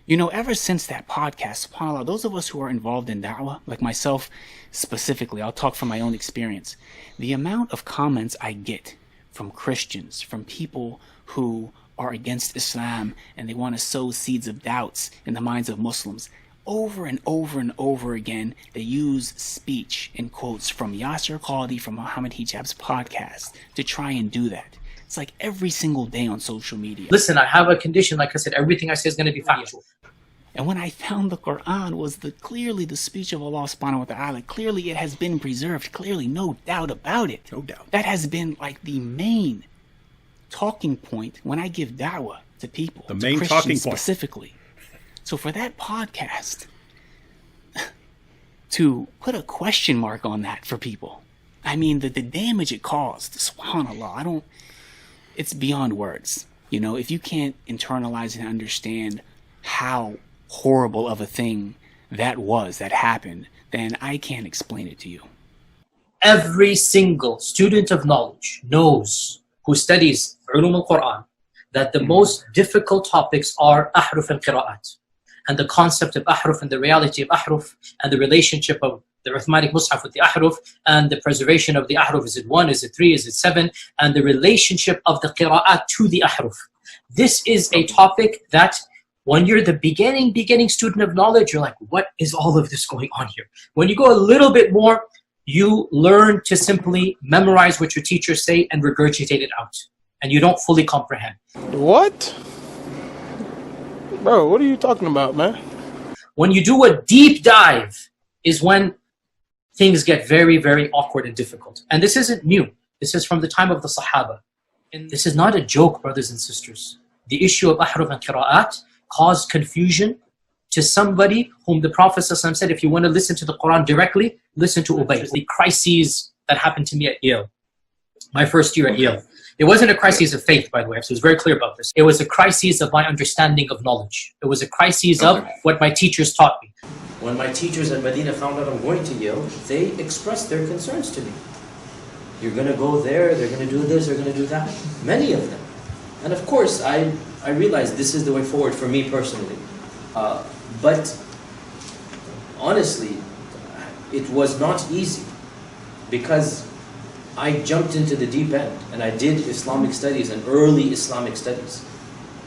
You know, ever since that podcast, subhanAllah, those of us who are involved in da'wah, like myself specifically, I'll talk from my own experience, the amount of comments I get from Christians, from people who are against Islam and they want to sow seeds of doubts in the minds of Muslims, over and over and over again, they use speech and quotes from Yasir Qadhi, from Muhammad Hijab's podcast, to try and do that. It's like every single day on social media. Listen, I have a condition, like I said, everything I say is going to be factual. And when I found the Quran was clearly the speech of Allah subhanahu wa ta'ala, clearly it has been preserved, clearly, no doubt about it. No doubt. That has been like the main talking point when I give da'wah to people, the to main Christians talking point specifically. So for that podcast to put a question mark on that for people, I mean, the damage it caused, subhanAllah, it's beyond words. You know, if you can't internalize and understand how horrible of a thing that happened, then I can't explain it to you. Every single student of knowledge knows, who studies ulum al-Quran, that the most difficult topics are ahruf and qira'at. And the concept of ahruf and the reality of ahruf and the relationship of the Uthmanic Mus'haf with the ahruf and the preservation of the ahruf. Is it 1? Is it 3? Is it 7? And the relationship of the qira'at to the ahruf. This is a topic that when you're the beginning student of knowledge, you're like, what is all of this going on here? When you go a little bit more, you learn to simply memorize what your teachers say and regurgitate it out. And you don't fully comprehend. What? Bro, what are you talking about, man? When you do a deep dive is when things get very, very awkward and difficult. And this isn't new. This is from the time of the Sahaba. And this is not a joke, brothers and sisters. The issue of ahruf and qira'at caused confusion to somebody whom the Prophet ﷺ said, if you want to listen to the Quran directly, listen to Ubay. The crises that happened to me at Yale, my first year at Yale. It wasn't a crisis of faith, by the way, so I was very clear about this. It was a crisis of my understanding of knowledge. It was a crisis of what my teachers taught me. When my teachers at Medina found out I'm going to Yale, they expressed their concerns to me. You're going to go there, they're going to do this, they're going to do that. Many of them. And of course, I realized this is the way forward for me personally. But honestly, it was not easy because I jumped into the deep end and I did Islamic studies and early Islamic studies.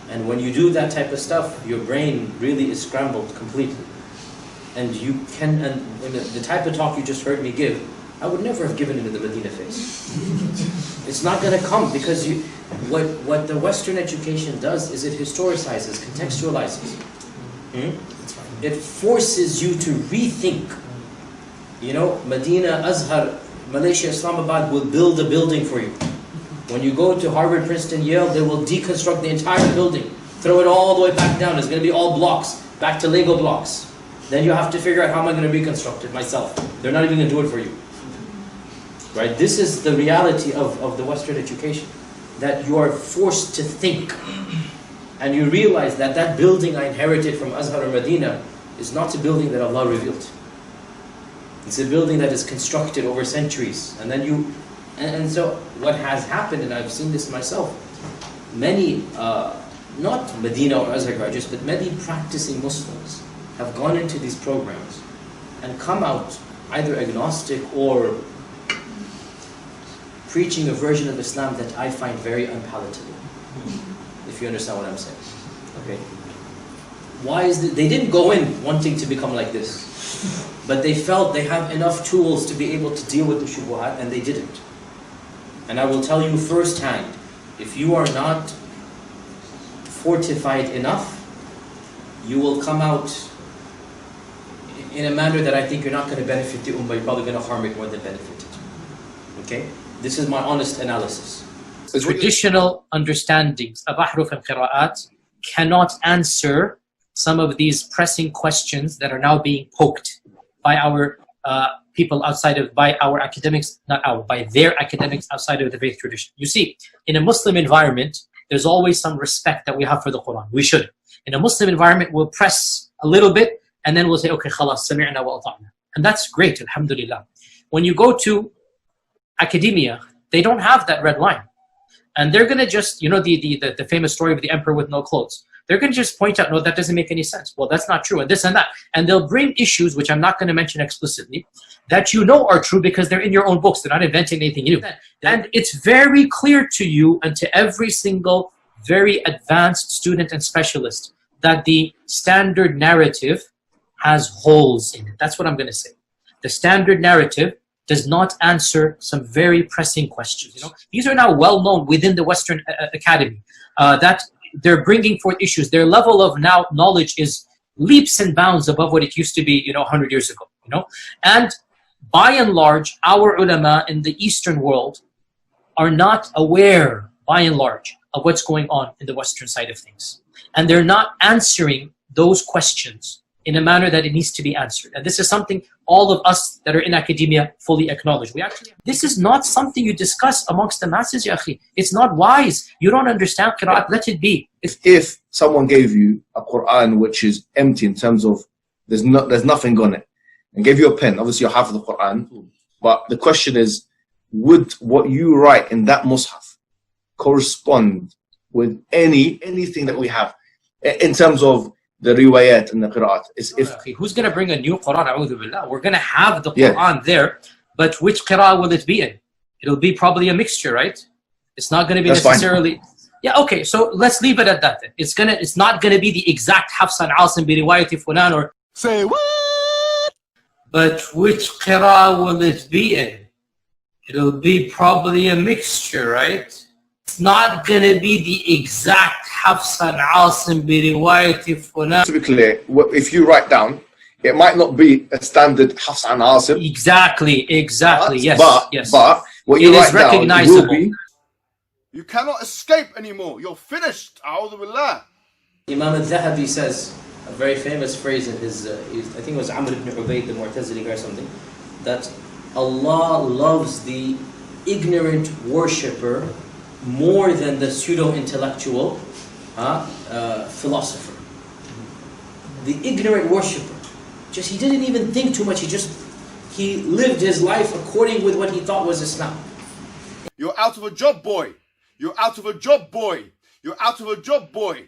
And when you do that type of stuff, your brain really is scrambled completely. And you can, and the type of talk you just heard me give, I would never have given it in the Medina phase. It's not going to come because what the Western education does is it historicizes, contextualizes. It forces you to rethink. You know, Medina, Azhar, Malaysia, Islamabad will build a building for you. When you go to Harvard, Princeton, Yale, they will deconstruct the entire building, throw it all the way back down. It's going to be all blocks, back to Lego blocks. Then you have to figure out how am I going to reconstruct it myself. They're not even going to do it for you. Right? This is the reality of the Western education, that you are forced to think. And you realize that that building I inherited from Azhar or Medina is not a building that Allah revealed. It's a building that is constructed over centuries. And then and so what has happened, and I've seen this myself, many, not Medina or Azhar graduates, but many practicing Muslims have gone into these programs and come out either agnostic or preaching a version of Islam that I find very unpalatable. If you understand what I'm saying. Okay. Why is it? They didn't go in wanting to become like this. But they felt they have enough tools to be able to deal with the shubuhat, and they didn't. And I will tell you firsthand, if you are not fortified enough, you will come out in a manner that I think you're not going to benefit the ummah, you're probably going to harm it more than benefit it. Okay? This is my honest analysis. Traditional understandings of ahruf and qira'at cannot answer some of these pressing questions that are now being poked by our people outside of, by our academics, by their academics outside of the faith tradition. You see, in a Muslim environment, there's always some respect that we have for the Quran. We should. In a Muslim environment, we'll press a little bit and then we'll say, okay, khalas, sami'na wa ata'na. And that's great, alhamdulillah. When you go to academia, they don't have that red line. And they're going to just, the famous story of the emperor with no clothes. They're going to just point out, no, that doesn't make any sense. Well, that's not true, and this and that. And they'll bring issues, which I'm not going to mention explicitly, that you know are true because they're in your own books. They're not inventing anything new. And it's very clear to you and to every single very advanced student and specialist that the standard narrative has holes in it. That's what I'm going to say. The standard narrative does not answer some very pressing questions. These are now well known within the Western Academy, that they're bringing forth issues. Their level of now knowledge is leaps and bounds above what it used to be, 100 years ago. And by and large, our ulama in the Eastern world are not aware, by and large, of what's going on in the Western side of things, and they're not answering those questions in a manner that it needs to be answered. And this is something all of us that are in academia fully acknowledge. This is not something you discuss amongst the masses, ya akhi. It's not wise. You don't understand qira'at, let it be. If someone gave you a Quran which is empty in terms of there's nothing on it, and gave you a pen, obviously you're half of the Quran, but the question is, would what you write in that mushaf correspond with anything that we have in terms of the riwayat and the qira'at? Who's going to bring a new Quran? A'udhu billah. We're going to have the Quran there, but which qira'ah will it be in? It'll be probably a mixture, right? It's not going to be necessarily... Fine. Yeah, okay, so let's leave it at that then. It's not going to be the exact Hafs and Asim bi riwayati fulan or... Say what? But which qira'ah will it be in? It'll be probably a mixture, right? It's not going to be the exact Hafs and Asim bi riwayati fulan. To be clear, if you write down, it might not be a standard Hafs and Asim. Exactly, yes. But what you write down, it will be... You cannot escape anymore. You're finished. A'udhu billah. Imam al-Zahabi says a very famous phrase in his, I think it was Amr ibn Ubayd, the Mu'tazili guy or something, that Allah loves the ignorant worshipper more than the pseudo-intellectual philosopher. The ignorant worshipper, he didn't even think too much. He lived his life according with what he thought was Islam. You're out of a job, boy. You're out of a job, boy. You're out of a job, boy.